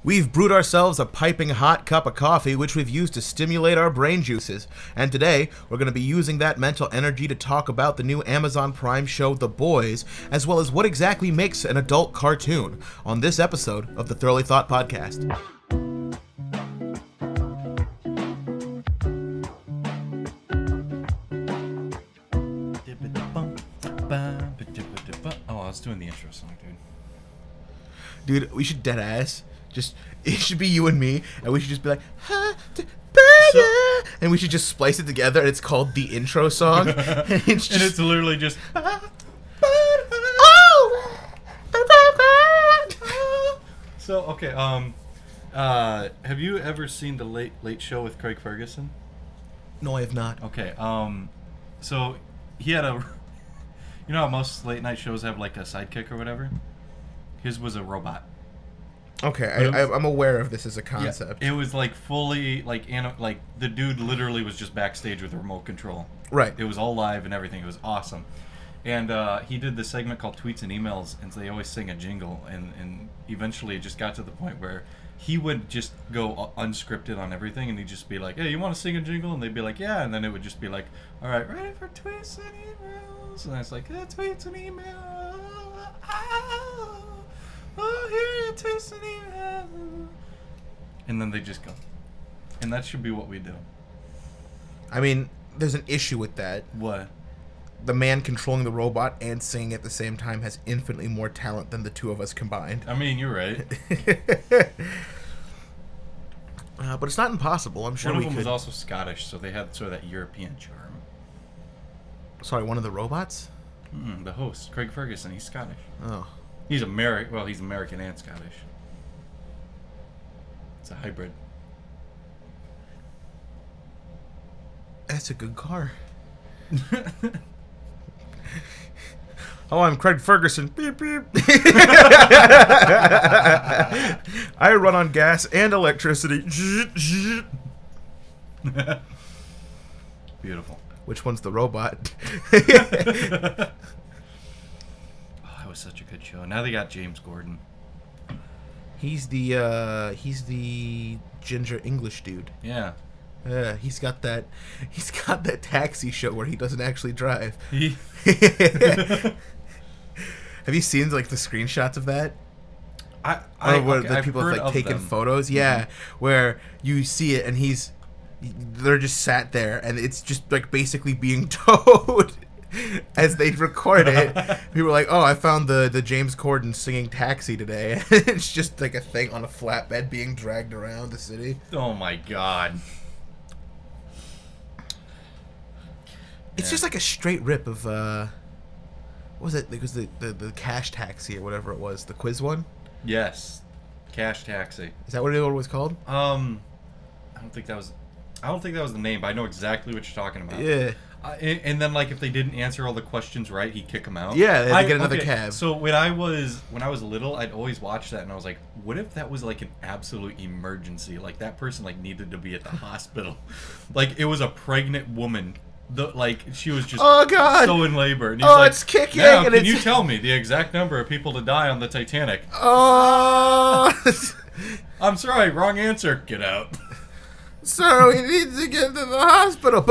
We've brewed ourselves a piping hot cup of coffee, which we've used to stimulate our brain juices. And today, we're going to be using that mental energy to talk about the new Amazon Prime show, The Boys, as well as what exactly makes an adult cartoon, on this episode of the Thoroughly Thought Podcast. Oh, I was doing the intro song, Dude, we should dead ass. It should be you and me, and we should just be like, and we should just splice it together, and it's called the intro song. And it's literally just. So okay, have you ever seen the Late Show with Craig Ferguson? No, I have not. Okay, so he had a. You know how most late night shows have like a sidekick or whatever? His was a robot. Okay, I'm aware of this as a concept. Yeah, it was like fully like the dude literally was just backstage with a remote control. Right. It was all live and everything. It was awesome. And he did this segment called Tweets and Emails, and so they always sing a jingle. And eventually it just got to the point where he would just go unscripted on everything, and he'd just be like, "Hey, you want to sing a jingle?" And they'd be like, "Yeah." And then it would just be like, "All right, ready for tweets and emails?" And it's like, "Tweets and emails." Oh, here you tweets and emails. And then they just go. And that should be what we do. I mean, there's an issue with that. What? The man controlling the robot and singing at the same time has infinitely more talent than the two of us combined. I mean, you're right. But it's not impossible. I'm sure one we of them could. was also Scottish, so they had sort of that European charm. Sorry, one of the robots? The host, Craig Ferguson, he's Scottish. Oh. He's American. Well, he's American and Scottish. It's a hybrid. That's a good car. Oh, I'm Craig Ferguson. Beep, beep. I run on gas and electricity. Beautiful. Which one's the robot? Oh, that was such a good show. Now they got James Gordon. He's the ginger English dude. Yeah. He's got that taxi show where he doesn't actually drive. Have you seen like the screenshots of that? The people have like taken photos, yeah, where you see it and they're just sat there and it's just like basically being towed as they record it. People are like, "Oh, I found the James Corden singing Taxi today." It's just like a thing on a flatbed being dragged around the city. Oh my god. It's just like a straight rip of what was it? It was the Cash Taxi or whatever it was, the quiz one. Yes, Cash Taxi. Is that what it was called? I don't think that was the name, but I know exactly what you're talking about. Yeah. And then like if they didn't answer all the questions right, he'd kick them out. Yeah, they had to get another cab. So when I was little, I'd always watch that, and I was like, what if that was like an absolute emergency? Like that person like needed to be at the hospital, like it was a pregnant woman. She was just so in labor. And he's like, it's kicking. Now, and can you tell me the exact number of people to die on the Titanic? Oh, I'm sorry, wrong answer. Get out. Sir, we need to get to the hospital.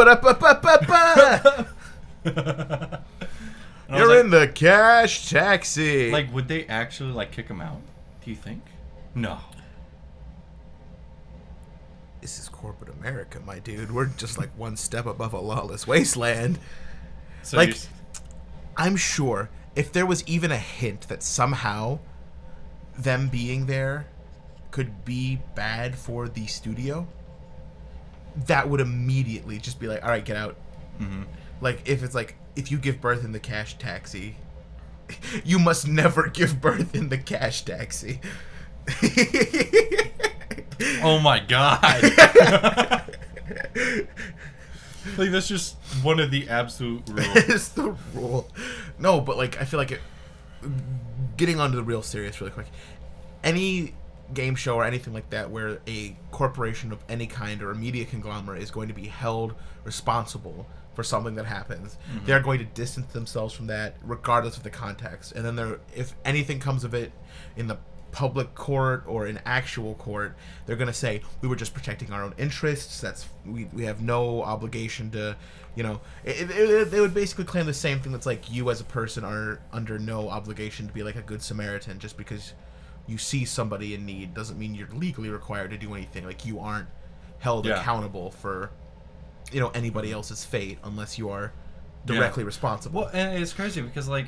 You're in the Cash Taxi. Like, would they actually like kick him out? Do you think? No. This is corporate America, my dude. We're just like one step above a lawless wasteland. So like, I'm sure if there was even a hint that somehow them being there could be bad for the studio, that would immediately just be like, all right, get out. Mm-hmm. Like, if it's like, if you give birth in the Cash Taxi, you must never give birth in the Cash Taxi. Oh my god. Like, that's just one of the absolute rules. It's the rule. No, but like, I feel like getting onto the real serious really quick. Any game show or anything like that where a corporation of any kind or a media conglomerate is going to be held responsible for something that happens, they're going to distance themselves from that regardless of the context. And then if anything comes of it in the public court or in actual court, they're going to say, we were just protecting our own interests. We have no obligation to, you know, they would basically claim the same thing. That's like, you as a person are under no obligation to be like a good Samaritan. Just because you see somebody in need doesn't mean you're legally required to do anything. Like, you aren't held accountable for, you know, anybody else's fate unless you are directly responsible. Well, and it's crazy because like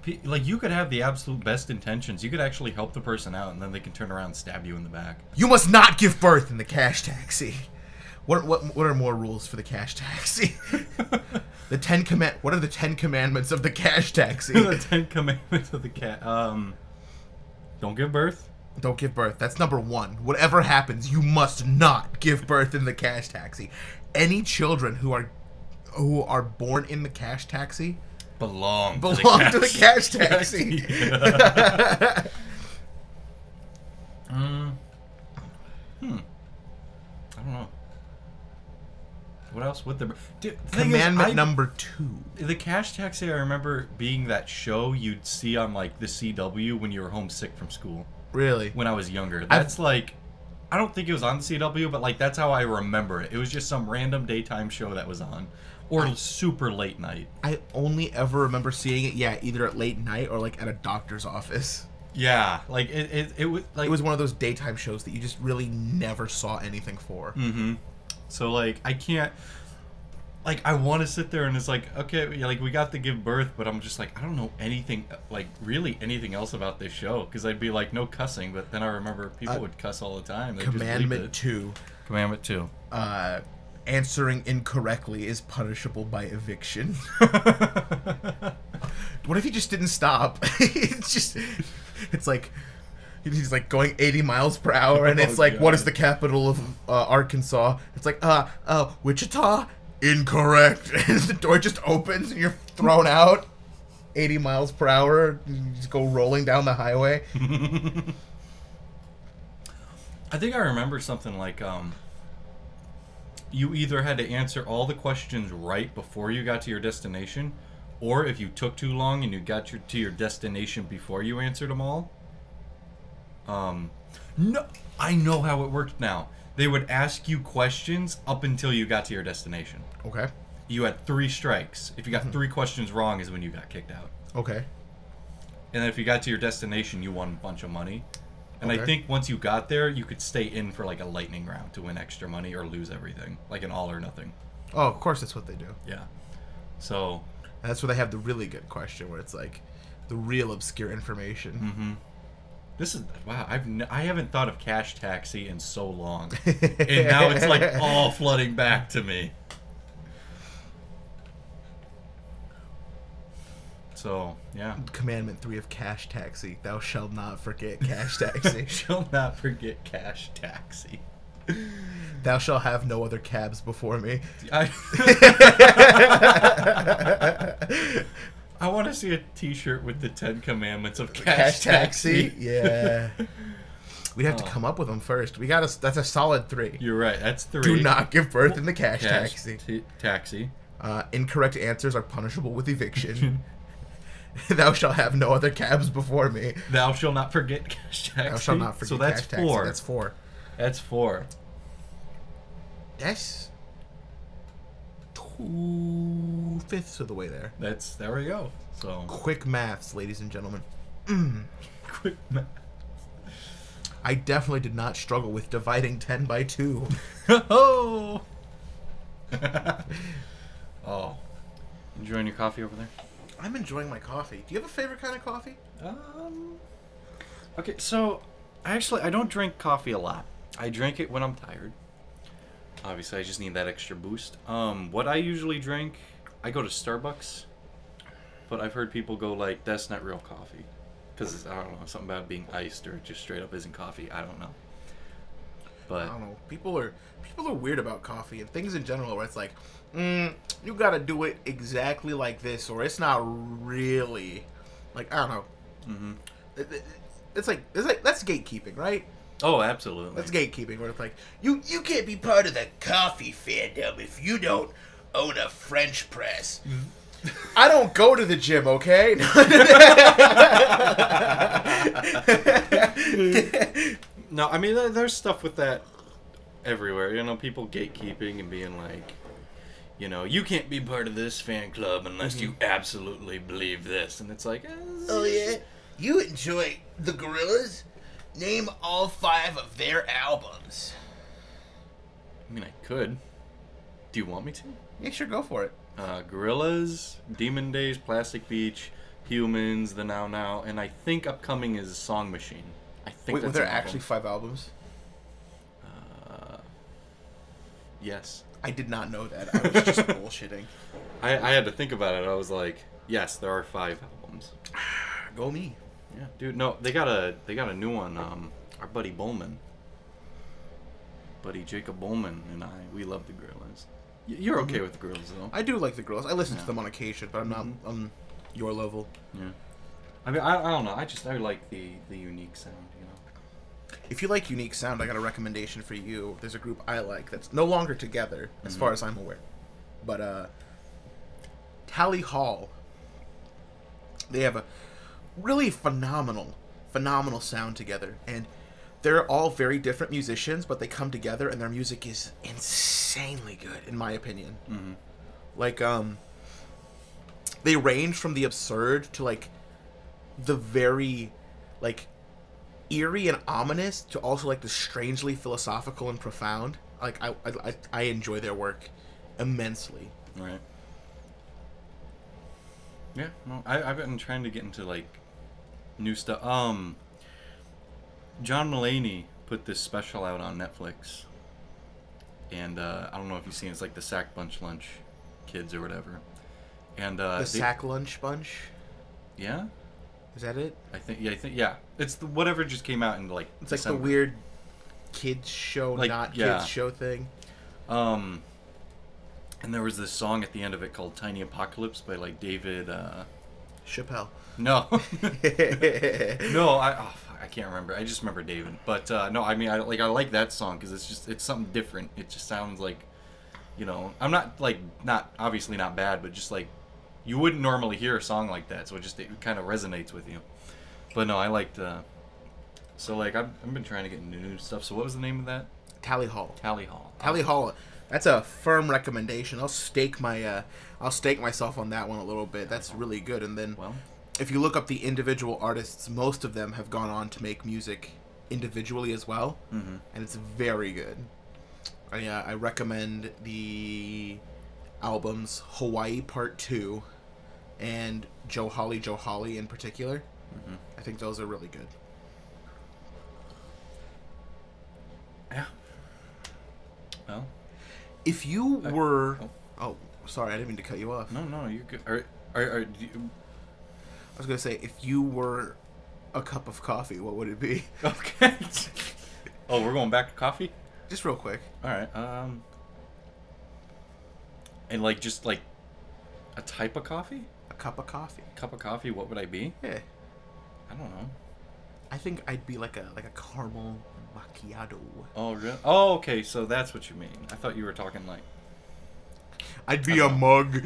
you could have the absolute best intentions. You could actually help the person out, and then they can turn around and stab you in the back. You must not give birth in the cash taxi. What are more rules for the cash taxi? What are the 10 commandments of the cash taxi? The 10 commandments of the don't give birth. Don't give birth. That's number 1. Whatever happens, you must not give birth in the cash taxi. Any children who are born in the cash taxi belong to the cash taxi. I don't know. What else would there be? Commandment number 2. The cash taxi, I remember being that show you'd see on like the CW when you were homesick from school. Really? When I was younger. That's like, I don't think it was on the CW, but like that's how I remember it. It was just some random daytime show that was on. Or super late night. I only ever remember seeing it, either at late night or like at a doctor's office. Yeah, like it was like, it was one of those daytime shows that you just really never saw anything for. Mm-hmm. So like I can't, like I want to sit there and it's like, okay, like we got to give birth, but I'm just like, I don't know anything, like really anything else about this show, because I'd be like, no cussing, but then I remember people would cuss all the time. Commandment 2. Commandment 2. Answering incorrectly is punishable by eviction. What if he just didn't stop? It's like he's like going 80 miles per hour, and it's like, God. What is the capital of Arkansas? It's like, Wichita? Incorrect. And the door just opens, and you're thrown out 80 miles per hour. You just go rolling down the highway. I think I remember something like, you either had to answer all the questions right before you got to your destination, or if you took too long and you got to your destination before you answered them all. No, I know how it worked now. They would ask you questions up until you got to your destination. Okay. You had 3 strikes. If you got 3 questions wrong is when you got kicked out. Okay. And then if you got to your destination, you won a bunch of money. And I think once you got there, you could stay in for like a lightning round to win extra money or lose everything. Like an all or nothing. Oh, of course that's what they do. Yeah. So... that's where they have the really good question, where it's like the real obscure information. Mm-hmm. This is... wow, I haven't thought of Cash Taxi in so long. And now it's like all flooding back to me. So, yeah. Commandment 3 of Cash Taxi. Thou shalt not forget Cash Taxi. Shall not forget Cash Taxi. Thou shalt have no other cabs before me. I want to see a T-shirt with the 10 Commandments of Cash Taxi. Yeah. We'd have to come up with them first. That's a solid 3. You're right. That's 3. Do not give birth in the cash taxi. Taxi. Incorrect answers are punishable with eviction. Thou shalt have no other cabs before me. Thou shalt not forget Cash Taxi. Thou shalt not forget Cash Taxi. So that's 4. That's 4. That's 2/5 of the way there. There we go. So quick maths, ladies and gentlemen. Quick math. I definitely did not struggle with dividing 10 by 2. Oh. Oh. Enjoying your coffee over there? I'm enjoying my coffee. Do you have a favorite kind of coffee? Okay, so I don't drink coffee a lot. I drink it when I'm tired. Obviously, I just need that extra boost. What I usually drink, I go to Starbucks, but I've heard people go like, that's not real coffee. Because, I don't know, something about being iced or just straight up isn't coffee. I don't know. But I don't know. People are weird about coffee and things in general where it's like, you gotta do it exactly like this, or it's not really, like, I don't know. Mm-hmm. It's like that's gatekeeping, right? Oh, absolutely. That's gatekeeping, where it's like, you can't be part of the coffee fandom if you don't own a French press. I don't go to the gym, okay? No, I mean, there's stuff with that everywhere. You know, people gatekeeping and being like, you know, you can't be part of this fan club unless you absolutely believe this. And it's like, oh, yeah? You enjoy the Gorillaz? Name all 5 of their albums. I mean, I could. Do you want me to? Yeah, sure, go for it. Gorillaz, Demon Days, Plastic Beach, Humans, The Now Now, and I think upcoming is Song Machine. I think. Wait, were there actually 5 albums? Yes. I did not know that. I was just bullshitting. I had to think about it. I was like, yes, there are 5 albums. Go me. Yeah, dude. No, they got a new one. Our buddy Bowman, buddy Jacob Bowman, and we love the Gorillaz. You're okay with the Gorillaz, though. I do like the Gorillaz. I listen to them on occasion, but I'm not on your level. Yeah. I mean, I don't know. I like the unique sound, you know. If you like unique sound, I got a recommendation for you. There's a group I like that's no longer together, as far as I'm aware. But Tally Hall. They have a really phenomenal sound together, and they're all very different musicians, but they come together and their music is insanely good, in my opinion. Like, they range from the absurd to, like, the very, like, eerie and ominous to also, like, the strangely philosophical and profound. Like, I enjoy their work immensely. Right. Yeah, no, I've been trying to get into, like, new stuff. John Mulaney put this special out on Netflix, and I don't know if you've seen it. It's like the Sack Lunch Kids or whatever. And the Sack Lunch Bunch. Yeah. Is that it? I think yeah. It's the whatever just came out in like. It's December. Like the weird kids show, like, not kids show thing. And there was this song at the end of it called "Tiny Apocalypse" by like David Chappelle. No. No, I can't remember. I just remember David. But no, I mean, I like that song because it's something different. It just sounds like, you know, I'm not obviously not bad, but just like you wouldn't normally hear a song like that, so it kind of resonates with you. But no, I liked. So like I've been trying to get into new stuff. So what was the name of that? Tally Hall. Tally Hall. Tally Hall. That's a firm recommendation. I'll stake myself on that one a little bit. That's really good. And then. Well. If you look up the individual artists, most of them have gone on to make music individually as well, and it's very good. I recommend the albums Hawaii Part 2 and Joe Holly in particular. I think those are really good. Yeah. Well, if you were... Oh, sorry, I didn't mean to cut you off. No, you're good. I was going to say, if you were a cup of coffee, what would it be? Okay. Oh, we're going back to coffee? Just real quick. All right. And like just like a type of coffee? A cup of coffee. Cup of coffee, what would I be? Yeah. I don't know. I think I'd be like a caramel macchiato. Oh, really? Oh, okay. So that's what you mean. I thought you were talking like... I'd be a mug.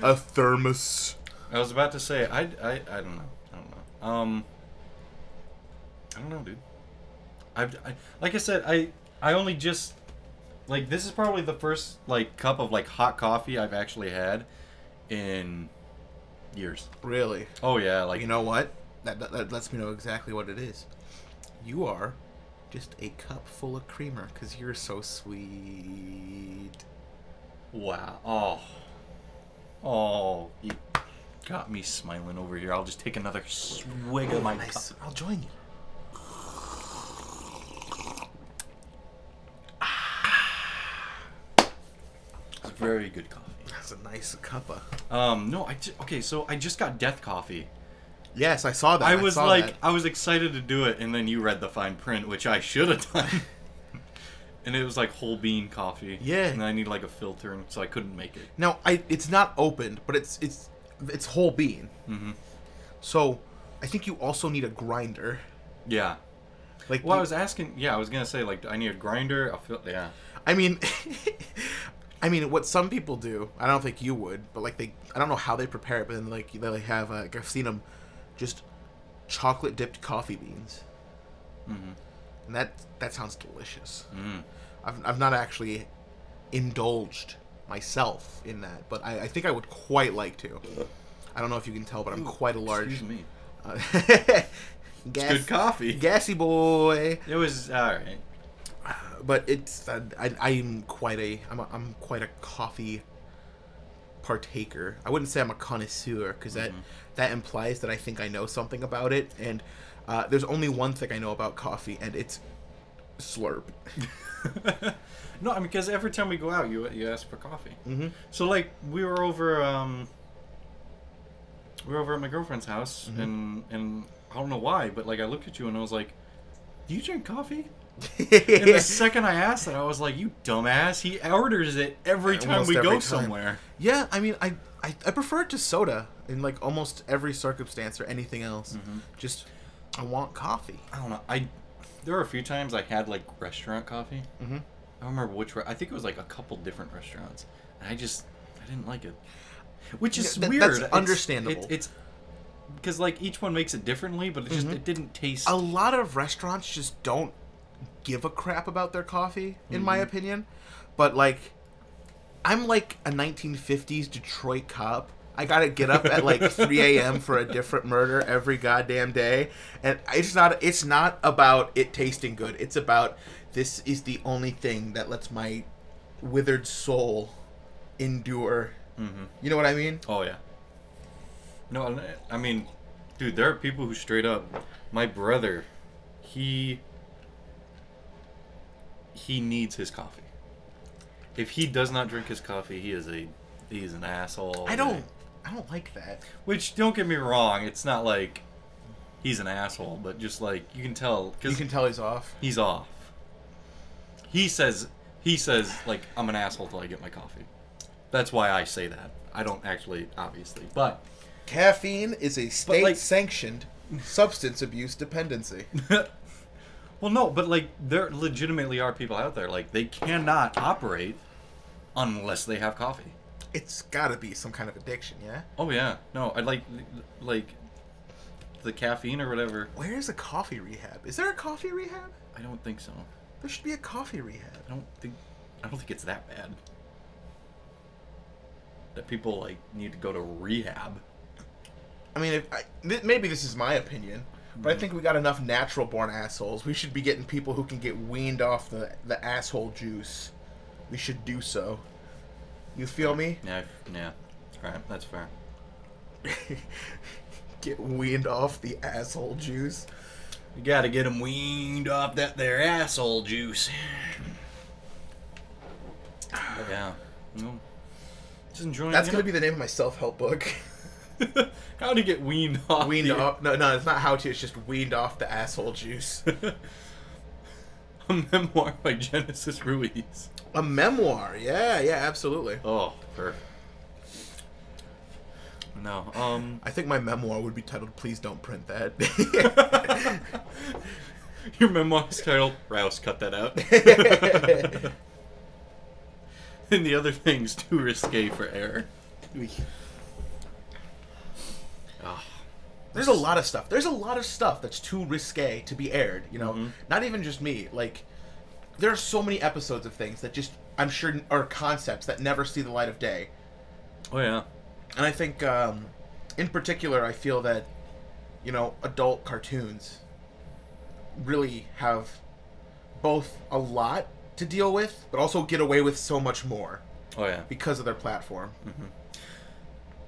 A thermos. I was about to say I don't know. I don't know, dude. I like I said, I only just like this is probably the first like cup of like hot coffee I've actually had in years. Really? Oh yeah, like you know what? That lets me know exactly what it is. You are just a cup full of creamer because you're so sweet. Wow. Oh, you got me smiling over here. I'll just take another swig of my cup. I'll join you. It's very good coffee. That's a nice cuppa. No, okay, so I just got Death Coffee. Yes, I saw that. I was excited to do it, and then you read the fine print, which I should have done. And it was like whole bean coffee. Yeah. And I need like a filter, so I couldn't make it. Now, it's not opened, but it's whole bean. So, I think you also need a grinder. Yeah. Like, well, I was asking. Yeah, I was gonna say like, I need a grinder. Yeah. I mean, I mean, what some people do, I don't think you would, but like I don't know how they prepare it, but then like they have, I've seen them just chocolate dipped coffee beans, and that sounds delicious. I've not actually indulged myself in that, but I think I would quite like to. I don't know if you can tell, but I'm quite a large. Excuse me. It's good coffee. Gassy boy. It was all right. But it's I'm quite a coffee partaker. I wouldn't say I'm a connoisseur because that implies that I think I know something about it. And there's only one thing I know about coffee, and it's Slurp. No, I mean, because every time we go out, you ask for coffee. So like we were over at my girlfriend's house, and I don't know why, but like I looked at you and I was like, "Do you drink coffee?" And the second I asked that, I was like, "You dumbass!" He orders it every time we go somewhere. Yeah, I mean, I prefer it to soda in like almost every circumstance or anything else. Just I want coffee. I don't know. There were a few times I had like restaurant coffee. I don't remember which. I think it was like a couple different restaurants, and I didn't like it, which is weird. That's understandable. It's because like each one makes it differently, but it didn't taste. A lot of restaurants just don't give a crap about their coffee, in my opinion. But like, I'm like a 1950s Detroit cop. I gotta get up at like 3 a.m. for a different murder every goddamn day, and it's not about it tasting good. It's about this is the only thing that lets my withered soul endure. You know what I mean? Oh yeah. No, I mean, dude, there are people who straight up. My brother, he needs his coffee. If he does not drink his coffee, he's an asshole. I don't like that. Which, don't get me wrong, it's not like he's an asshole, but just like you can tell. You can tell he's off. He's off. He says like, I'm an asshole till I get my coffee. That's why I say that. I don't actually, obviously, but caffeine is a state-sanctioned substance abuse dependency. Well, no, but like there legitimately are people out there like they cannot operate unless they have coffee. It's got to be some kind of addiction, yeah? Oh yeah. No, I like the caffeine or whatever. Where is a coffee rehab? Is there a coffee rehab? I don't think so. There should be a coffee rehab. I don't think it's that bad. That people like need to go to rehab. I mean, maybe this is my opinion, but I think we got enough natural-born assholes. We should be getting people who can get weaned off the asshole juice. We should do so. You feel me? Yeah. Alright, that's fair. Get weaned off the asshole juice. You gotta get them weaned off that there asshole juice. Yeah. No. Just enjoying. That's gonna be the name of my self-help book. How to get weaned off? Weaned off? No, it's not how to. It's just weaned off the asshole juice. A memoir by Genesis Ruiz. A memoir? Yeah, absolutely. Oh, perfect. No, I think my memoir would be titled "Please Don't Print That." Your memoir is titled "Rouse, cut that out." And the other thing's too risque for air. Oh. There's a lot of stuff. There's a lot of stuff that's too risque to be aired. You know, not even just me. Like, there are so many episodes of things that just I'm sure are concepts that never see the light of day. Oh yeah. And I think, in particular, I feel that, you know, adult cartoons really have both a lot to deal with, but also get away with so much more. Oh yeah. Because of their platform.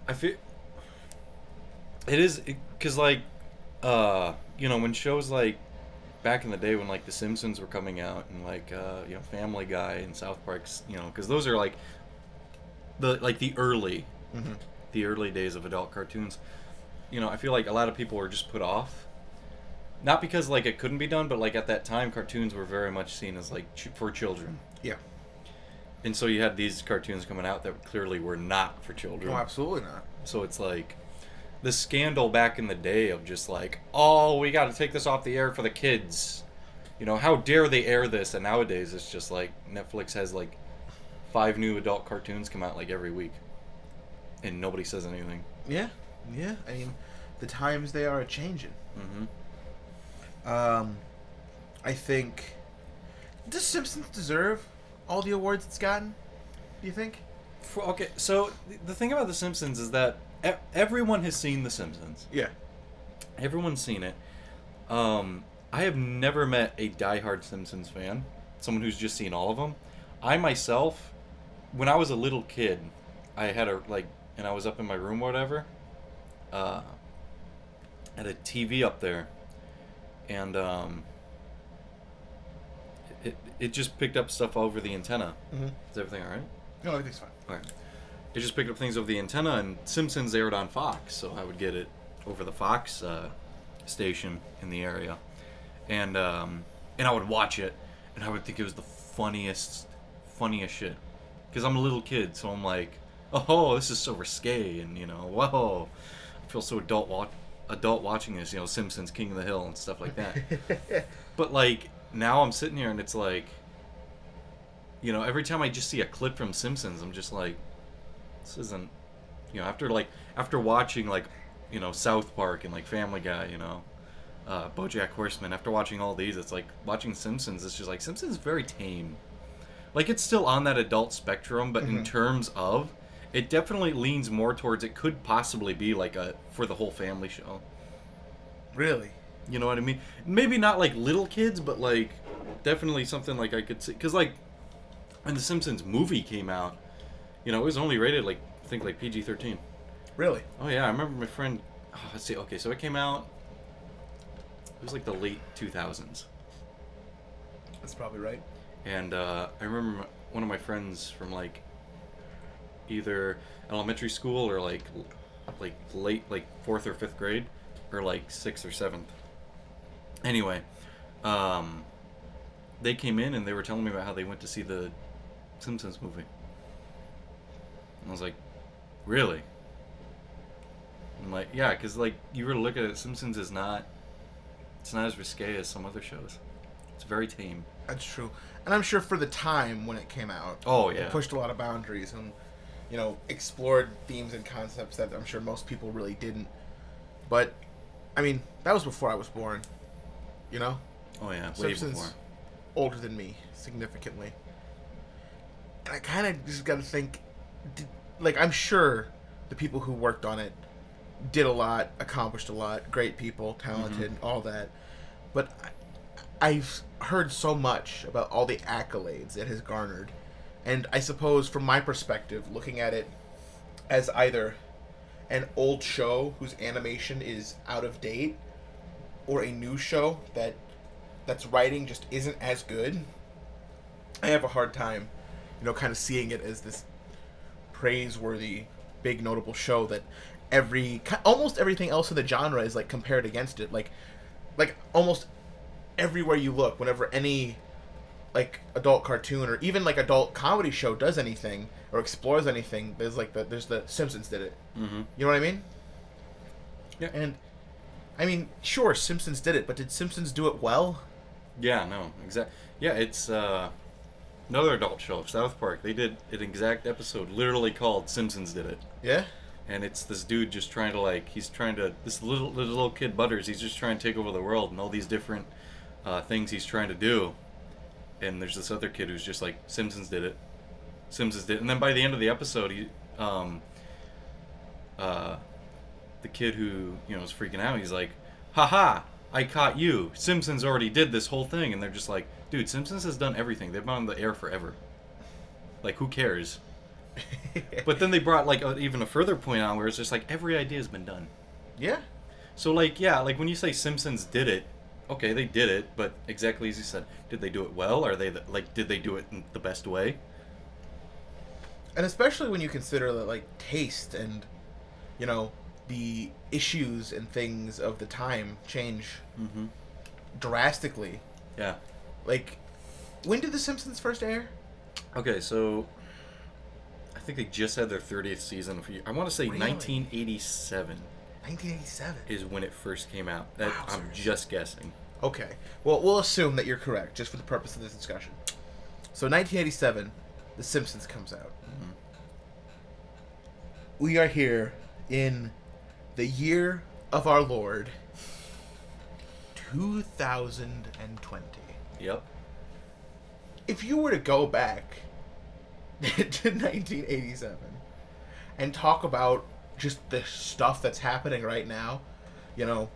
I feel it is because like, you know, when shows like back in the day when like The Simpsons were coming out and like you know, Family Guy and South Park's, you know, because those are like the early days of adult cartoons. You know, I feel like a lot of people were just put off, not because like it couldn't be done, but like at that time cartoons were very much seen as like for children. Yeah. And so you had these cartoons coming out that clearly were not for children. Oh, absolutely not. So it's like the scandal back in the day of just like, oh, we got to take this off the air for the kids. You know, how dare they air this? And nowadays it's just like Netflix has like 5 new adult cartoons come out like every week, and nobody says anything. Yeah. I mean, the times they are changing. I think, does Simpsons deserve all the awards it's gotten? Do you think? Okay, so the thing about The Simpsons is that everyone has seen The Simpsons. Yeah. Everyone's seen it. I have never met a diehard Simpsons fan, someone who's just seen all of them. I myself, when I was a little kid, I had and I was up in my room or whatever, had a TV up there, and it just picked up stuff over the antenna. Is everything all right? No, everything's fine. All right. It just picked up things over the antenna, and Simpsons aired on Fox, so I would get it over the Fox station in the area, and I would watch it, and I would think it was the funniest shit, because I'm a little kid, so I'm like, oh, this is so risque, and whoa, I feel so adult watching this, Simpsons, King of the Hill, and stuff like that. But like now I'm sitting here, and it's like, every time I just see a clip from Simpsons, I'm just like, this isn't, after watching South Park and Family Guy, BoJack Horseman. After watching all these, it's like watching Simpsons. It's just like Simpsons is very tame. It's still on that adult spectrum, but in terms of, it definitely leans more towards it could possibly be a for the whole family show. Really? You know what I mean? Maybe not little kids, but definitely something I could see. Because when the Simpsons movie came out, it was only rated I think PG-13. Really? Oh yeah, I remember my friend. Let's see. Okay, so it came out. It was the late 2000s. That's probably right. And I remember one of my friends from either elementary school or late 4th or 5th grade, or 6th or 7th. Anyway, they came in and they were telling me about how they went to see the Simpsons movie. And I was like, really? I'm like, yeah, because you were to look at it, Simpsons is not, it's not as risque as some other shows. It's very tame. That's true. And I'm sure for the time when it came out, it pushed a lot of boundaries and, explored themes and concepts that I'm sure most people really didn't. But, I mean, that was before I was born, Oh yeah, way Simpsons before. Older than me, significantly. And I kind of just got to think, I'm sure the people who worked on it did a lot, accomplished a lot, great people, talented, all that. But I've heard so much about all the accolades it has garnered. And I suppose from my perspective, looking at it as either an old show whose animation is out of date, or a new show that's writing just isn't as good, I have a hard time, kind of seeing it as this praiseworthy, big notable show that almost everything else in the genre is compared against it. Almost everywhere you look, whenever any adult cartoon or even adult comedy show does anything or explores anything, there's the Simpsons did it. You know what I mean? Yeah. And I mean, sure, Simpsons did it, but did Simpsons do it well? Yeah, no, exactly. Yeah, it's another adult show, South Park. They did an exact episode literally called Simpsons Did It. Yeah? And it's this dude just trying to, this little kid Butters, he's just trying to take over the world and all these different things he's trying to do. And there's this other kid who's just like, Simpsons did it. Simpsons did it. And then by the end of the episode, the kid who, is freaking out, he's like, haha, I caught you. Simpsons already did this whole thing. And they're just like, dude, Simpsons has done everything. They've been on the air forever. Who cares? But then they brought even a further point on where it's just every idea has been done. Yeah. So when you say Simpsons did it, okay, they did it, but exactly as you said, did they do it well? Are they did they do it in the best way? And especially when you consider that taste and the issues and things of the time change drastically. Yeah. When did The Simpsons first air? Okay, so I think they just had their 30th season. I want to say Really? 1987. 1987 is when it first came out. Wow, I'm just guessing. Okay. Well, we'll assume that you're correct, just for the purpose of this discussion. So 1987, The Simpsons comes out. Mm-hmm. We are here in the year of our Lord, 2020. Yep. If you were to go back to 1987 and talk about just the stuff that's happening right now, you know,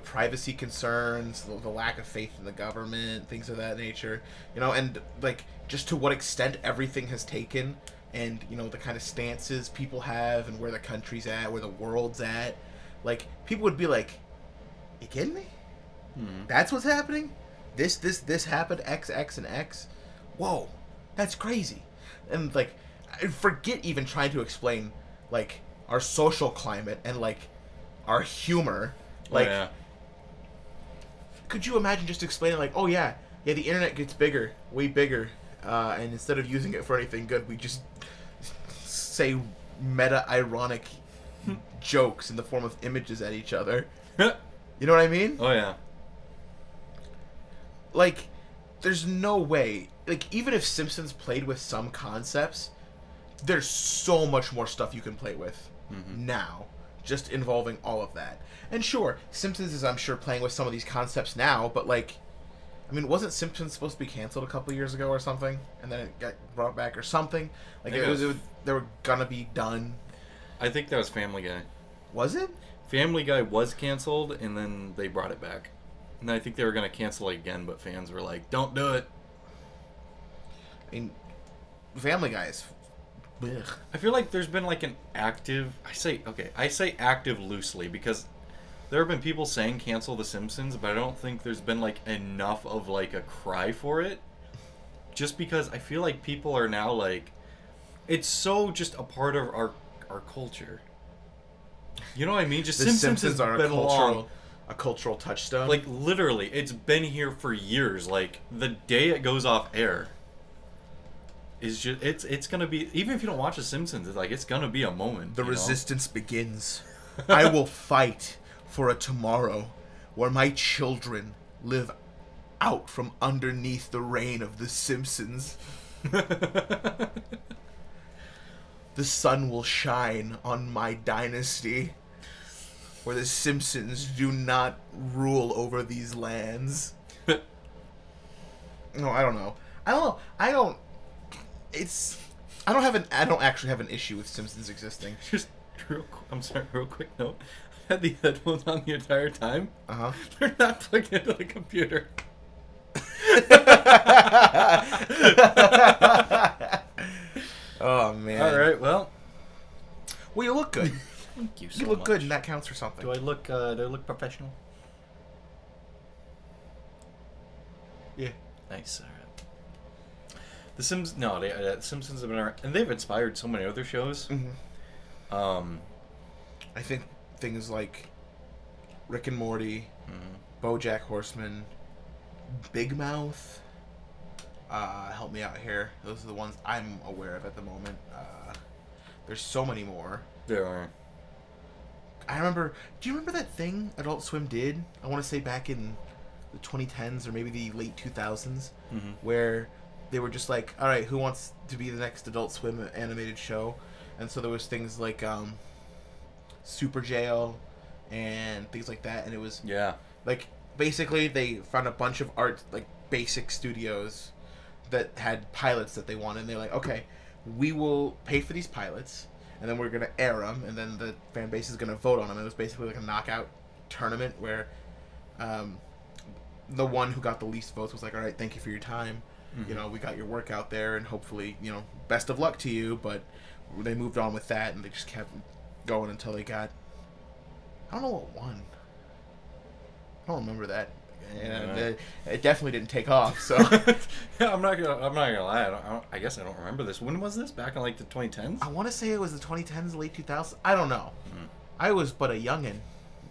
privacy concerns, the lack of faith in the government, things of that nature, and like just to what extent everything has taken, and the kind of stances people have, and where the country's at, where the world's at, like people would be like, "You kidding me? That's what's happening? This happened, X, and X? Whoa, that's crazy!" And like, forget even trying to explain like our social climate and like our humor. Like, could you imagine just explaining like, "Oh yeah, the internet gets bigger, way bigger, and instead of using it for anything good, we just say meta-ironic jokes in the form of images at each other." You know what I mean? Oh yeah. Like, there's no way. Like, even if Simpsons played with some concepts, there's so much more stuff you can play with now, just involving all of that. And sure, Simpsons is, I'm sure, playing with some of these concepts now, but like, I mean, wasn't Simpsons supposed to be canceled a couple years ago or something, and then it got brought back or something? Like, they were gonna be done. I think that was Family Guy. Was it? Family Guy was canceled, and then they brought it back. And I think they were gonna cancel it again, but fans were like, "Don't do it." I mean, Family Guy is... Ugh. I feel like there's been like an active... I say active loosely, because there have been people saying cancel The Simpsons, but I don't think there's been like enough of like a cry for it. Just because I feel like people are now like... It's so just a part of our culture. You know what I mean? Just The Simpsons are a cultural touchstone. Like, literally, it's been here for years. Like, the day it goes off air is just... It's gonna be... Even if you don't watch The Simpsons, it's gonna be a moment. The resistance begins. I will fight for a tomorrow where my children live out from underneath the reign of The Simpsons. The sun will shine on my dynasty, where the Simpsons do not rule over these lands. No, I don't know. I don't actually have an issue with Simpsons existing. Just real quick note. I had the headphones on the entire time. They're not plugged into the computer. Oh man. All right, well, you look good. Thank you so much. You look good, and that counts for something. Do I look professional? Yeah. Nice. All right. The Simpsons have been around, and they've inspired so many other shows. I think things like Rick and Morty, BoJack Horseman, Big Mouth. Help me out here. Those are the ones I'm aware of at the moment. There's so many more. There are. I remember... Do you remember that thing Adult Swim did? I want to say back in the 2010s or maybe the late 2000s, where they were just like, all right, who wants to be the next Adult Swim animated show? And so there was things like Super Jail and things like that, and it was... Yeah. Like, basically, they found a bunch of basic studios that had pilots that they wanted, and they're like, okay, we will pay for these pilots, and then we're going to air them, and then the fan base is going to vote on them. It was basically like a knockout tournament where the one who got the least votes was like, all right, thank you for your time. We got your work out there, and hopefully, best of luck to you. But they moved on with that, and they just kept going until they got... I don't know what won. I don't remember that. And it definitely didn't take off. So yeah, I'm not gonna lie. I guess I don't remember this. When was this? Back in like the 2010s? I want to say it was the 2010s, late 2000s. I don't know. I was but a youngin.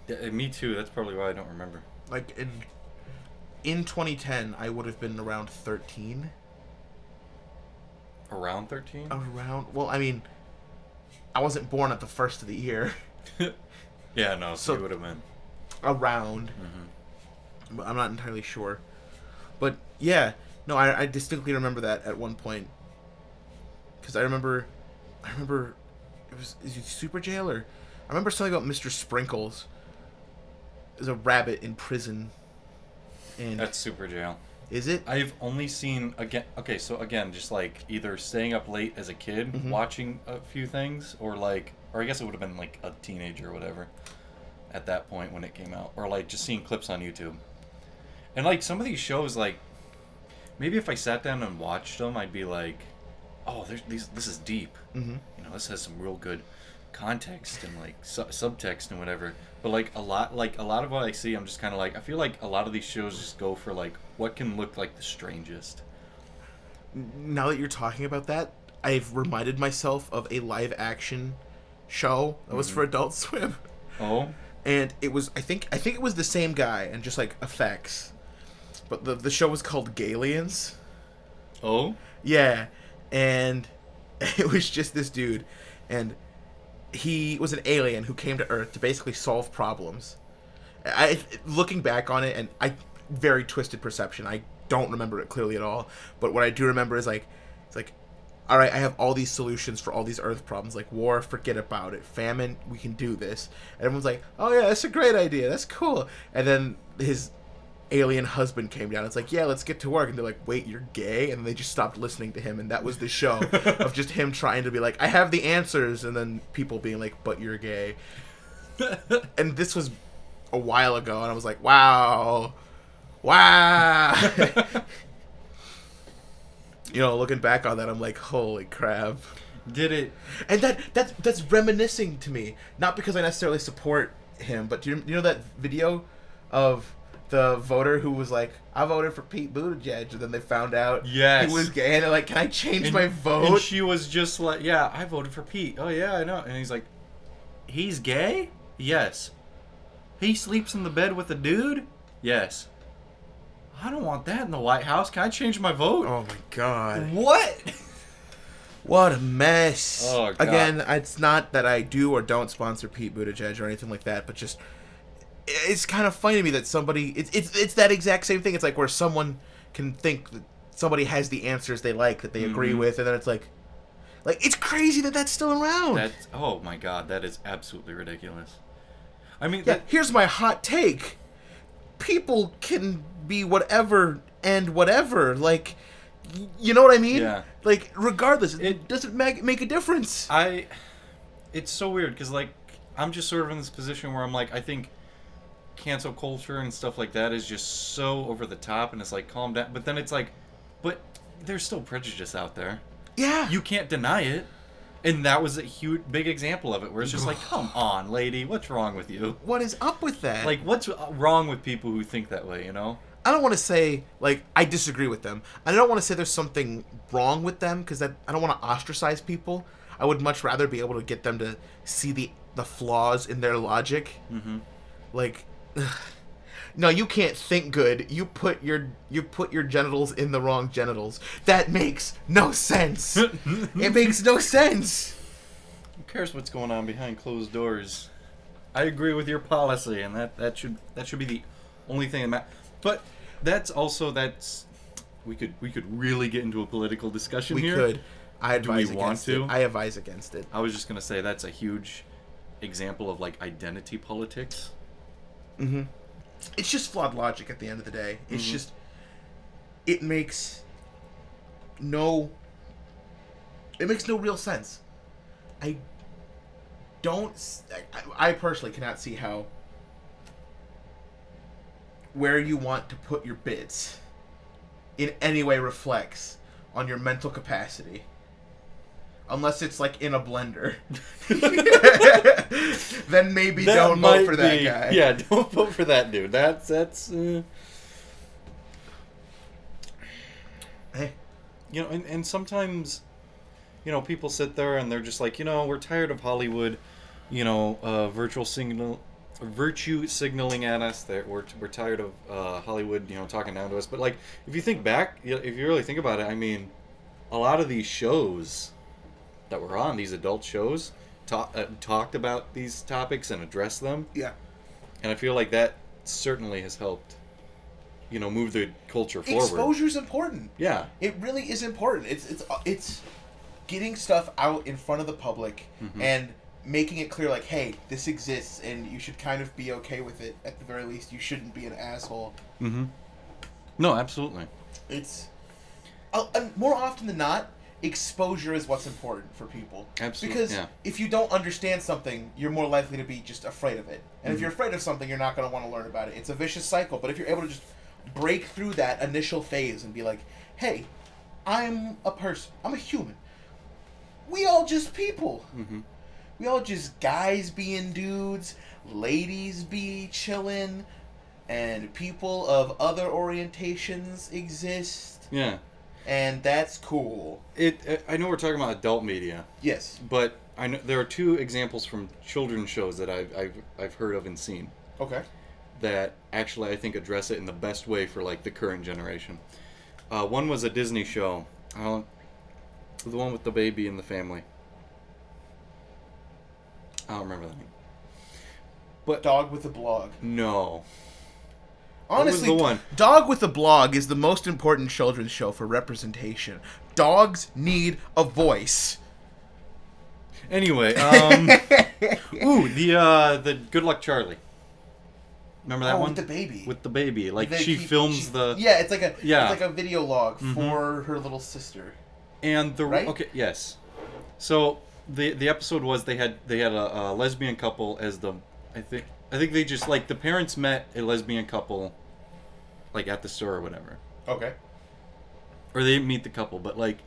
Yeah, me too. That's probably why I don't remember. Like in 2010, I would have been around 13. Around 13? Well, I mean, I wasn't born at the first of the year. Yeah, no. So you would have been around. But I'm not entirely sure. But yeah, no, I distinctly remember that at one point because I remember is it Super Jail, or I remember something about Mr. Sprinkles. There's a rabbit in prison. And that's Super Jail. Is it? I've only seen just like either staying up late as a kid watching a few things, or I guess it would have been like a teenager or whatever at that point when it came out, or like just seeing clips on YouTube. And like some of these shows, like maybe if I sat down and watched them, I'd be like, oh, this is deep. Mm-hmm. You know, this has some real good context and like subtext and whatever. But like a lot of what I see, I'm just kind of like, I feel like a lot of these shows just go for like what can look like the strangest. Now that you're talking about that, I've reminded myself of a live action show that was for Adult Swim. Oh. And it was, I think it was the same guy and just like effects, but the show was called Galians. Oh. Yeah, and it was just this dude, and he was an alien who came to Earth to basically solve problems. Looking back on it, and very twisted perception. I don't remember it clearly at all. But what I do remember is like, it's like, all right, I have all these solutions for all these Earth problems. Like war, forget about it. Famine, we can do this. And everyone's like, oh yeah, that's a great idea. That's cool. And then his alien husband came down. It's like, yeah, let's get to work. And they're like, wait, you're gay? And they just stopped listening to him. And that was the show of just him trying to be like, I have the answers. And then people being like, but you're gay. And this was a while ago. And I was like, wow. You know, looking back on that, I'm like, holy crap. Did it? And that's reminiscing to me. Not because I necessarily support him, but do you know that video of the voter who was like, I voted for Pete Buttigieg, and then they found out he was gay, and they're like, can I change my vote? And she was just like, yeah, I voted for Pete. Oh, yeah, I know. And he's like, he's gay? Yes. He sleeps in the bed with a dude? Yes. I don't want that in the White House. Can I change my vote? Oh, my God. What? What a mess. Oh, God. Again, it's not that I do or don't sponsor Pete Buttigieg or anything like that, but just, it's kind of funny to me that somebody, it's that exact same thing. It's like where someone can think that somebody has the answers they like, that they agree with, and then it's like it's crazy that that's still around. Oh, my God. That is absolutely ridiculous. I mean, yeah, here's my hot take. People can be whatever and whatever. Like, you know what I mean? Yeah. Like, regardless, it doesn't make a difference. It's so weird, because, like, I'm just sort of in this position where I'm like, I think cancel culture and stuff like that is just so over the top, and it's like, calm down. But then it's like, but there's still prejudice out there. Yeah. You can't deny it. And that was a huge, big example of it, where it's just like, come on, lady, what's wrong with you? What is up with that? Like, what's wrong with people who think that way, you know? I don't want to say, like, I disagree with them. I don't want to say there's something wrong with them, because I don't want to ostracize people. I would much rather be able to get them to see the flaws in their logic. Mm-hmm. Like, no, you can't think good. You put your genitals in the wrong genitals. That makes no sense. It makes no sense. Who cares what's going on behind closed doors? I agree with your policy, and that should be the only thing that matters. But we could really get into a political discussion here. We could. I advise against it. I advise against it. I was just gonna say that's a huge example of like identity politics. Mm-hmm. It's just flawed logic at the end of the day. It's just, it makes no real sense. I personally cannot see how where you want to put your bits in any way reflects on your mental capacity. Unless it's like in a blender. Then maybe don't vote for that guy. Yeah, don't vote for that dude. That's Hey. You know, and sometimes, you know, people sit there and they're just like, you know, we're tired of Hollywood, you know, virtue signaling at us. That we're tired of Hollywood, you know, talking down to us. But like, if you think back, if you really think about it, I mean, a lot of these shows that were on, these adult shows, talked about these topics and addressed them. Yeah. And I feel like that certainly has helped, you know, move the culture forward. Exposure is important. Yeah. It really is important. It's getting stuff out in front of the public and making it clear, like, hey, this exists, and you should kind of be okay with it. At the very least, you shouldn't be an asshole. No, absolutely. It's more often than not, exposure is what's important for people. Absolutely. Because if you don't understand something, you're more likely to be just afraid of it. And if you're afraid of something, you're not going to want to learn about it. It's a vicious cycle. But if you're able to just break through that initial phase and be like, hey, I'm a person. I'm a human. We all just people. We all just guys being dudes, ladies be chilling, and people of other orientations exist. Yeah. And that's cool. I know we're talking about adult media. Yes. But I know there are two examples from children's shows that I've heard of and seen. Okay. That actually I think address it in the best way for like the current generation. One was a Disney show. The one with the baby and the family. I don't remember the name. But Dog with a Blog. No. Honestly, the one? Dog with a Blog is the most important children's show for representation. Dogs need a voice. Anyway, the Good Luck Charlie. Remember that one? With the baby. With the baby, like she films the. Yeah, it's like a video log for her little sister. And right? Okay, yes. So the episode was they had a lesbian couple as the I think they just like the parents met a lesbian couple like at the store or whatever. Okay. Or they didn't meet the couple, but like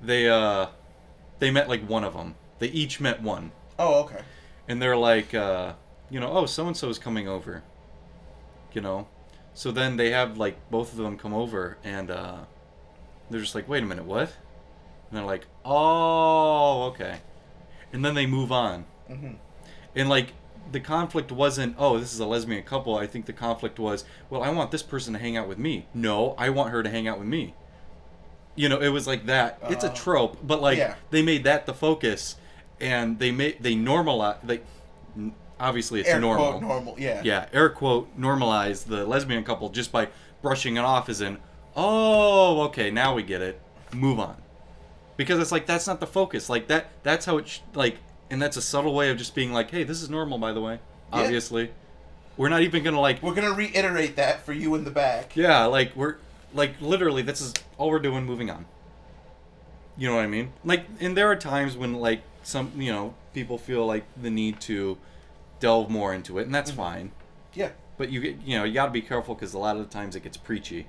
they met like one of them. They each met one. Oh, okay. And they're like oh, so and so is coming over. So then they have like both of them come over and they're just like, wait a minute, what? And they're like, oh, okay. And then they move on. And like the conflict wasn't, oh, this is a lesbian couple. I think the conflict was, well, I want this person to hang out with me. No, I want her to hang out with me. It was like that. It's a trope, but like they made that the focus, and they normalize. Obviously it's normal. Air quote normal, yeah. Yeah, air quote normalize the lesbian couple just by brushing it off as in, oh, okay, now we get it. Move on. Because it's like that's not the focus. Like that's how it and that's a subtle way of just being like, hey, this is normal, by the way. Yeah. Obviously. We're not even gonna we're gonna reiterate that for you in the back. Yeah, like we're literally this is all we're doing, moving on. You know what I mean? Like, and there are times when like some people feel like the need to delve more into it, and that's fine. Yeah. But you gotta be careful because a lot of the times it gets preachy,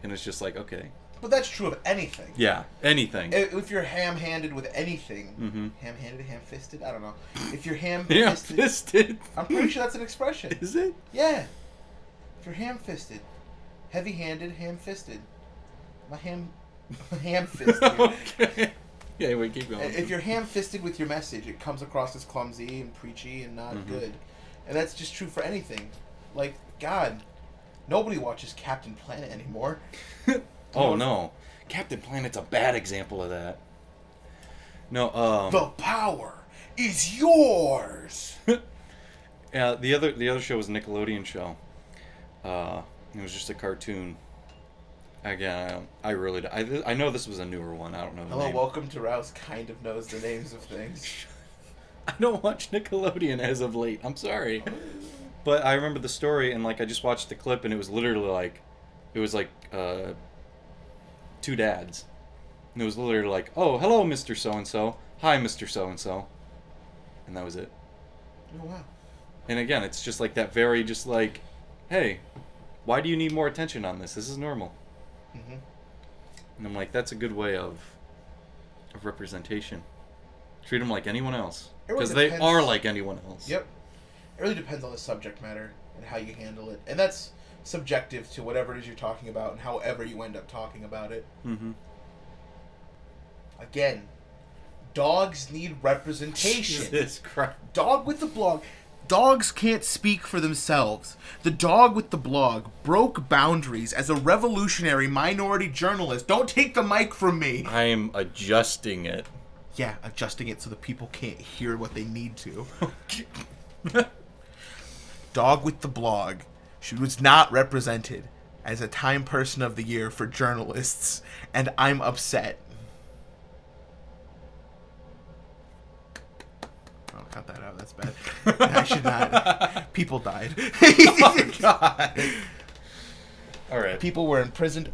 and it's just like, okay. But that's true of anything. Yeah, anything. If you're ham-handed with anything, ham-handed, ham-fisted, I don't know. If you're ham-fisted, I'm pretty sure that's an expression. Is it? Yeah. If you're ham-fisted, heavy-handed, ham-fisted. My ham-fisted. Okay. Yeah, we keep going. If you're ham-fisted with your message, it comes across as clumsy and preachy and not good. And that's just true for anything. Like, God, nobody watches Captain Planet anymore. Oh, no. Captain Planet's a bad example of that. No, The power is yours! Yeah, the other show was a Nickelodeon show. It was just a cartoon. Again, I know this was a newer one. I don't know the name. Welcome to Rouse kind of knows the names of things. I don't watch Nickelodeon as of late. I'm sorry. But I remember the story, and like I just watched the clip, and it was literally like, two dads. And it was literally like, oh, hello, Mr. So-and-so. Hi, Mr. So-and-so. And that was it. Oh, wow. And again, it's just like that very just like, hey, why do you need more attention on this? This is normal. And I'm like, that's a good way of representation. Treat them like anyone else. Because they are like anyone else. Yep. It really depends on the subject matter and how you handle it. And that's subjective to whatever it is you're talking about and however you end up talking about it. Again, dogs need representation. Jesus Christ. Dog with the Blog. Dogs can't speak for themselves. The Dog with the Blog broke boundaries as a revolutionary minority journalist. Don't take the mic from me. I am adjusting it. Yeah, adjusting it so the people can't hear what they need to. Dog with the Blog. She was not represented as a Time Person of the Year for journalists, and I'm upset. cut that out. That's bad. I should not. People died. Oh, God. All right. People were imprisoned.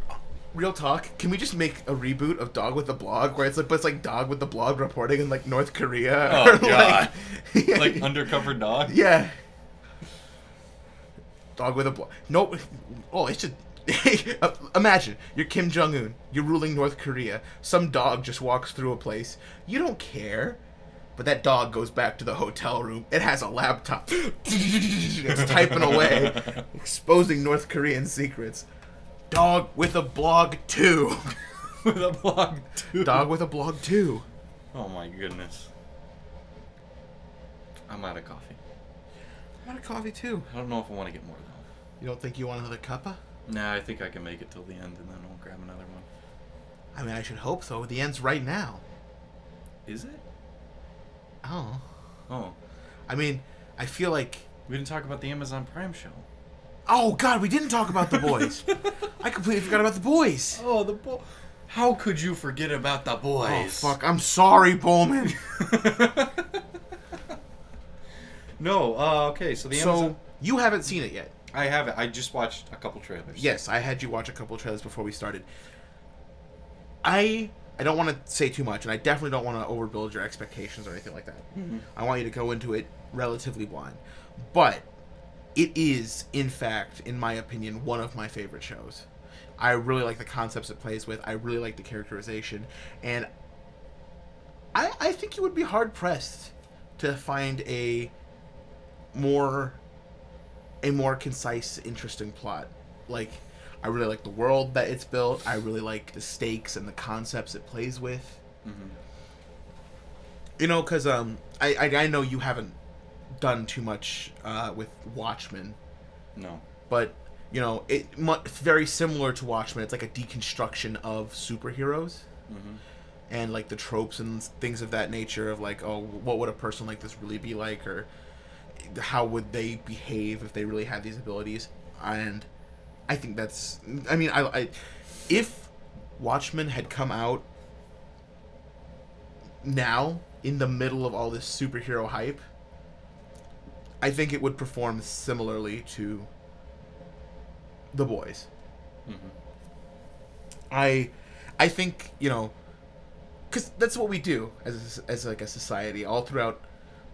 Real talk. Can we just make a reboot of Dog with a Blog where it's like Dog with the Blog reporting in like North Korea? Oh God. Like undercover dog. Yeah. Dog with a Blog. No. Oh, it's just. Imagine you're Kim Jong-un. You're ruling North Korea. Some dog just walks through a place. You don't care. But that dog goes back to the hotel room. It has a laptop. It's typing away, exposing North Korean secrets. Dog with a Blog 2. With a Blog 2. Dog with a Blog 2. Oh my goodness. I'm out of coffee. I'm out of coffee too. I don't know if I want to get more though. You don't think you want another cuppa? Nah, I think I can make it till the end and then I'll grab another one. I mean, I should hope so. The end's right now. Is it? Oh. Oh. I mean, I feel like... We didn't talk about the Amazon Prime show. Oh, God, we didn't talk about The Boys. I completely forgot about The Boys. Oh, The Boys. How could you forget about The Boys? Oh, fuck. I'm sorry, Pullman. No, okay, so the Amazon... So, you haven't seen it yet. I haven't. I just watched a couple trailers. Yes, I had you watch a couple trailers before we started. I don't want to say too much, and I definitely don't want to overbuild your expectations or anything like that. Mm-hmm. I want you to go into it relatively blind. But it is, in fact, in my opinion, one of my favorite shows. I really like the concepts it plays with. I really like the characterization. And I think you would be hard-pressed to find a more concise, interesting plot. Like, I really like the world that it's built. I really like the stakes and the concepts it plays with. Mm-hmm. You know, because I know you haven't done too much with Watchmen. No. But, you know, it's very similar to Watchmen. It's like a deconstruction of superheroes. Mm-hmm. And, like, the tropes and things of that nature of, like, oh, what would a person like this really be like? Or how would they behave if they really had these abilities? And I think that's... I mean, I if Watchmen had come out now, in the middle of all this superhero hype, I think it would perform similarly to The Boys. Mm-hmm. I think, you know... Because that's what we do as like a society all throughout...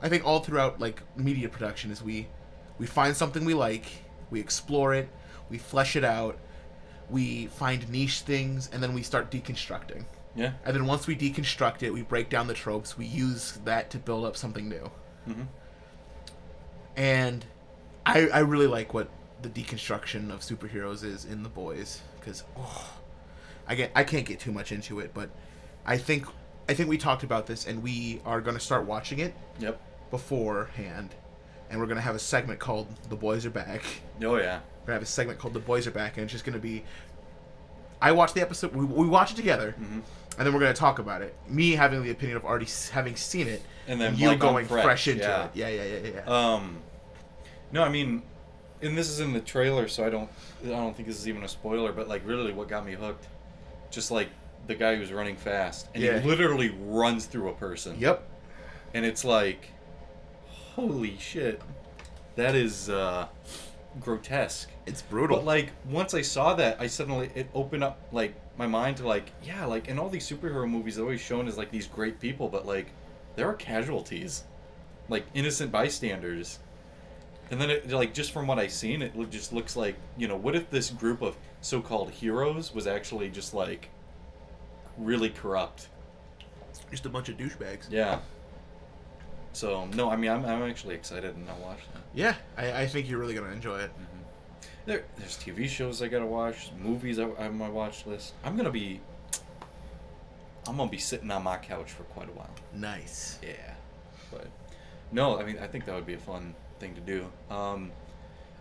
I think all throughout, like, media production is we find something we like, we explore it, we flesh it out, we find niche things, and then we start deconstructing. Yeah. And then once we deconstruct it, we break down the tropes, we use that to build up something new. Mm-hmm. And I really like what the deconstruction of superheroes is in The Boys, because I can't get too much into it, but I think we talked about this, and we are going to start watching it. Yep. Beforehand, and we're gonna have a segment called "The Boys Are Back." Oh yeah, we're gonna have a segment called "The Boys Are Back," and it's just gonna be. I watch the episode. We watch it together, mm-hmm. and then we're gonna talk about it. Me having the opinion of already having seen it, and then you going fresh into it. Yeah. No, I mean, and this is in the trailer, so I don't think this is even a spoiler. But like, really, what got me hooked, just like the guy who's running fast, and he literally runs through a person. Yep. And it's like, holy shit, that is grotesque. It's brutal. But like, once I saw that, it opened up like my mind to like, yeah, like in all these superhero movies, they're always shown as like these great people, but like there are casualties, like innocent bystanders. And then it, like, just from what I've seen, it just looks like, you know, what if this group of so-called heroes was actually just like really corrupt? Just a bunch of douchebags. Yeah. So, no, I mean, I'm actually excited and I'll watch that. Yeah, I think you're really going to enjoy it. Mm-hmm. There's TV shows I got to watch, movies I have on my watch list. I'm going to be sitting on my couch for quite a while. Nice. Yeah. But, no, I mean, I think that would be a fun thing to do. I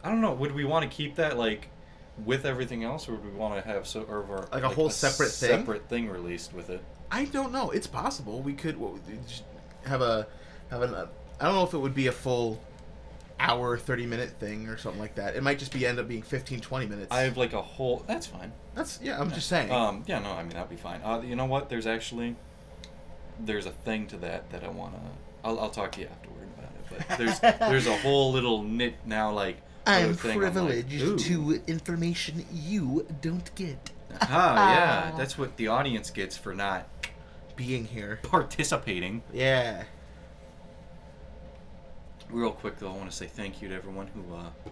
don't know, would we want to keep that, like, with everything else, or would we want to have like a whole separate thing released with it? I don't know. It's possible. We could just have an I don't know if it would be a full hour, 30-minute thing or something like that. It might just end up being 15, 20 minutes. I have like a whole... That's fine. I'm just saying. Yeah, no, I mean, that'd be fine. You know what? There's a thing to that I want to I'll talk to you afterward about it. But there's a whole little nit now, like, I'm privileged to information you don't get. Yeah. That's what the audience gets for not being here. Participating. Yeah. Real quick, though, I want to say thank you to everyone who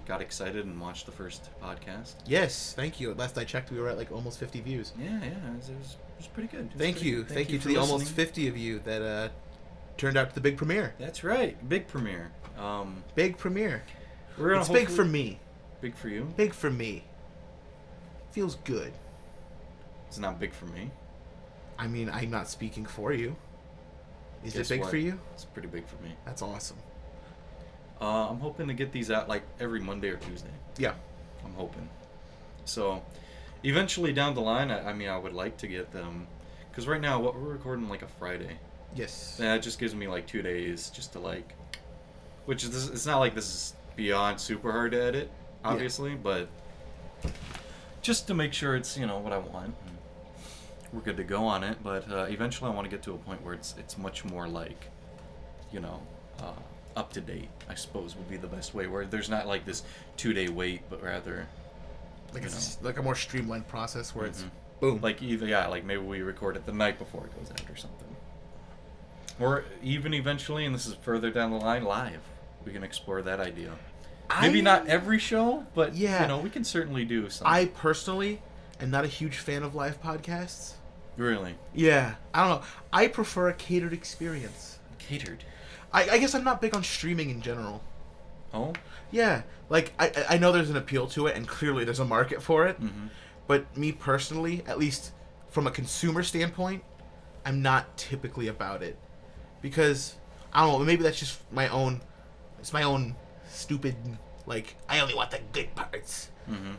got excited and watched the first podcast. Yes, thank you. Last I checked, we were at like almost 50 views. Yeah, it was pretty good. Thank you to the almost 50 of you that turned out to the big premiere. That's right, big premiere. Big premiere. It's big for me. Big for you? Big for me. Feels good. It's not big for me. I mean, I'm not speaking for you. Is it big for you? It's pretty big for me. That's awesome. I'm hoping to get these out like every Monday or Tuesday. Yeah. I'm hoping. So, eventually down the line, I would like to get them. Because right now, we're recording like a Friday. Yes. That just gives me like 2 days just to like. Which is, it's not like this is beyond super hard to edit, obviously, but just to make sure it's, what I want. We're good to go on it, but eventually I want to get to a point where it's much more like, up to date, I suppose would be the best way, where there's not like this 2-day wait, but rather like it's like a more streamlined process where it's boom. Like like maybe we record it the night before it goes out or something. Or even eventually, and this is further down the line, live. We can explore that idea. Maybe not every show, but we can certainly do something. I personally am not a huge fan of live podcasts. Really? Yeah. I don't know. I prefer a catered experience. Catered? I guess I'm not big on streaming in general. Oh? Yeah. Like, I know there's an appeal to it, and clearly there's a market for it. Mm-hmm. But me personally, at least from a consumer standpoint, I'm not typically about it. Because, I don't know, maybe that's just my own stupid, like, I only want the good parts. Mm-hmm.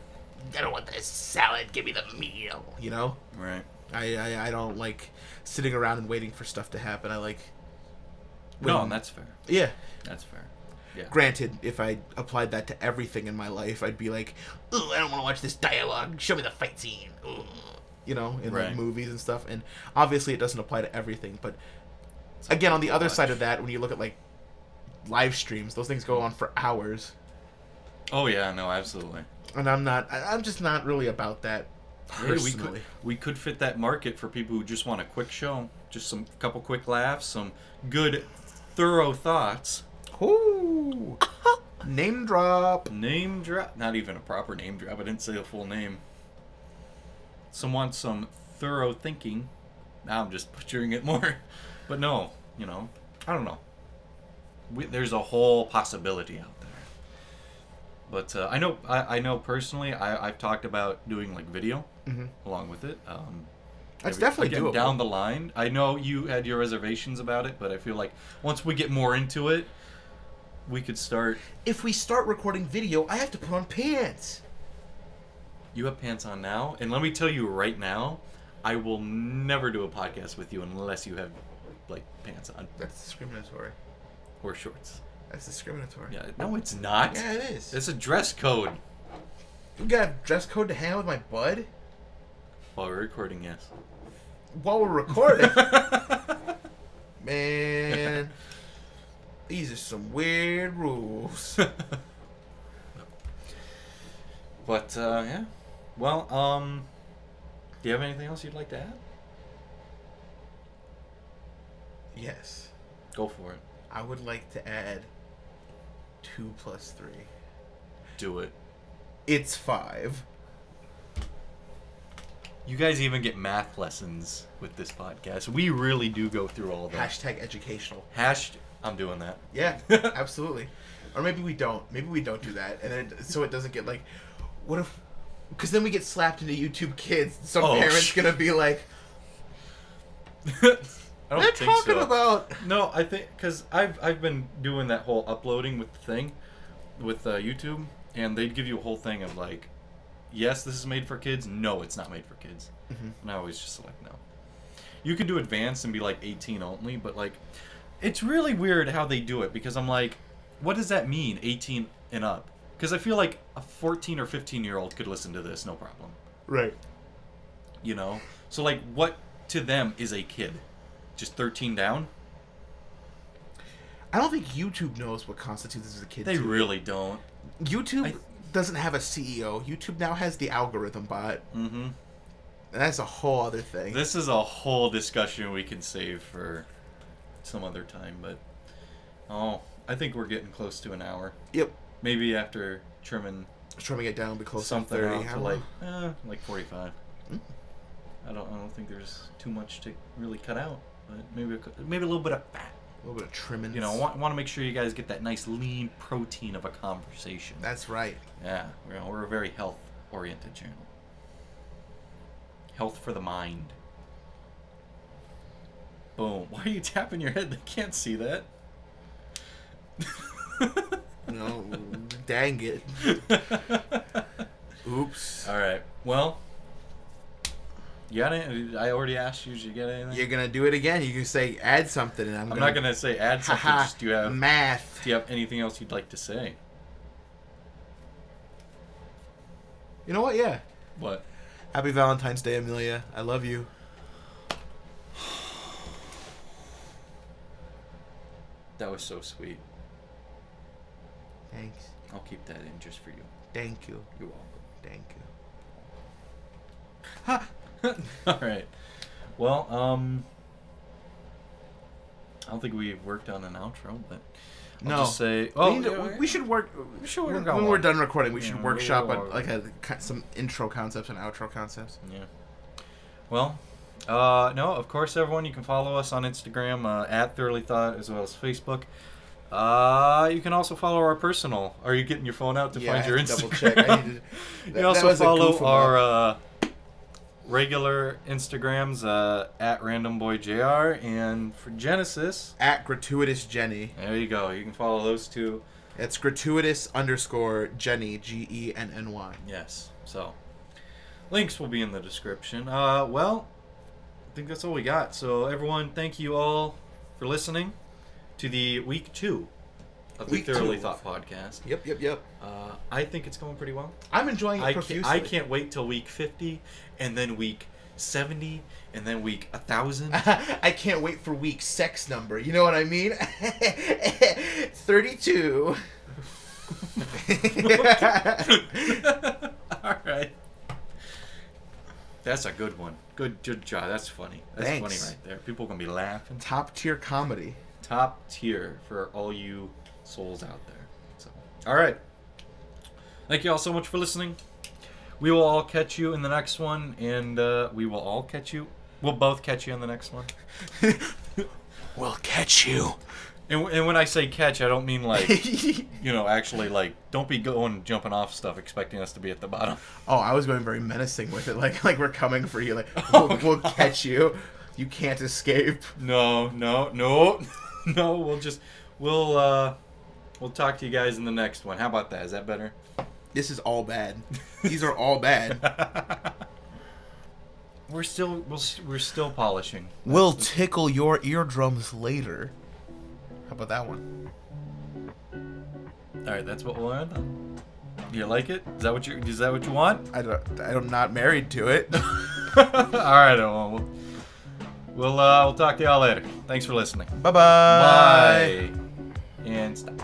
I don't want the salad, give me the meal, Right. I don't like sitting around and waiting for stuff to happen. I like... No, that's fair. Yeah. That's fair. Yeah. Granted, if I applied that to everything in my life, I'd be like, "Ooh, I don't want to watch this dialogue. Show me the fight scene." Ooh. In like movies and stuff. And obviously, it doesn't apply to everything. But again, on the other side of that, when you look at like live streams, those things go on for hours. Oh yeah, no, absolutely. And I'm just not really about that. Personally. Hey, we could fit that market for people who just want a quick show, just some couple quick laughs, some good, thorough thoughts. Ooh. Name drop. Name drop. Not even a proper name drop. I didn't say the full name. Some want some thorough thinking. Now I'm just butchering it more. But no, I don't know. There's a whole possibility out there. But I know personally, I've talked about doing like video along with it. That's definitely doable. Down the line. I know you had your reservations about it, but I feel like once we get more into it, we could start. If we start recording video, I have to put on pants. You have pants on now, and let me tell you right now, I will never do a podcast with you unless you have like pants on. That's discriminatory. Or shorts. That's discriminatory. Yeah, no, it's not. Yeah, it is. It's a dress code. You got a dress code to hang out with my bud? While we're recording, yes. While we're recording? Man. These are some weird rules. But, yeah. Well, do you have anything else you'd like to add? Yes. Go for it. I would like to add 2 + 3. Do it. It's 5. You guys even get math lessons with this podcast. We really do go through all of that. # educational. I'm doing that. Yeah, absolutely. Or maybe we don't. Maybe we don't do that, and then so it doesn't get like, what if? Because then we get slapped into YouTube Kids. Some parents gonna be like, I don't they're think talking so. about. No, I think because I've been doing that whole uploading with the thing, with YouTube, and they'd give you a whole thing of like, yes, this is made for kids. No, it's not made for kids. And I always just select no. You can do advanced and be like 18 only, but like, it's really weird how they do it because I'm like, what does that mean, 18 and up? Because I feel like a 14 or 15-year-old could listen to this, no problem. Right. So like, what to them is a kid? Just 13 down? I don't think YouTube knows what constitutes as a kid. They really don't. YouTube doesn't have a CEO. YouTube now has the algorithm bot. Mm-hmm. And that's a whole other thing. This is a whole discussion we can save for some other time, but I think we're getting close to an hour. Yep. Maybe after trimming it down, be close something to 30. To like 45. I don't think there's too much to really cut out, but maybe a little bit of fat. A little bit of trimming. You know, want to make sure you guys get that nice lean protein of a conversation. That's right. Yeah, we're a very health-oriented channel. Health for the mind. Boom. Why are you tapping your head? They can't see that. No, dang it. Oops. All right. Well, you got it? I already asked you. Did you get anything? You're going to do it again. You can say add something. And I'm not going to say add something. Just do you have math. Do you have anything else you'd like to say? You know what? Yeah. What? Happy Valentine's Day, Amelia. I love you. That was so sweet. Thanks. I'll keep that in just for you. Thank you. You're welcome. Thank you. Ha! All right. Well, I don't think we've worked on an outro, but I'll just say, we should work. When we're done recording, we should workshop some intro concepts and outro concepts. Yeah. Well, no, of course, everyone, you can follow us on Instagram at Thoroughly Thought, as well as Facebook. You can also follow our personal. Are you getting your phone out to find your Instagram? Double check. You can also follow our regular Instagrams at RandomBoyJR, and for Genesis at Gratuitous Jenny. There you go. You can follow those two. It's gratuitous_Jenny, GENNY. Yes. So links will be in the description. Well, I think that's all we got. So everyone, thank you all for listening to the week 2 of the Thoroughly Thought podcast. Yep. I think it's going pretty well. I'm enjoying it profusely. I can't wait till week 50, and then week 70, and then week 1,000. I can't wait for week sex number. You know what I mean? 32. All right. That's a good one. Good job. That's funny. That's funny right there. People are going to be laughing. Top tier comedy. Top tier for all you souls out there. So, all right. Thank you all so much for listening. We will all catch you in the next one, and we will all catch you. We'll both catch you in the next one. We'll catch you. And when I say catch, I don't mean like, actually like, don't be jumping off stuff expecting us to be at the bottom. Oh, I was going very menacing with it, like we're coming for you, like we'll catch you. You can't escape. No. We'll talk to you guys in the next one. How about that? Is that better? This is all bad. These are all bad. We're still polishing. We'll tickle your eardrums later. How about that one? All right, that's what we'll end on. Do you like it? Is that what you want? I'm not married to it. All right, well, we'll talk to y'all later. Thanks for listening. Bye-bye. Bye. And stop.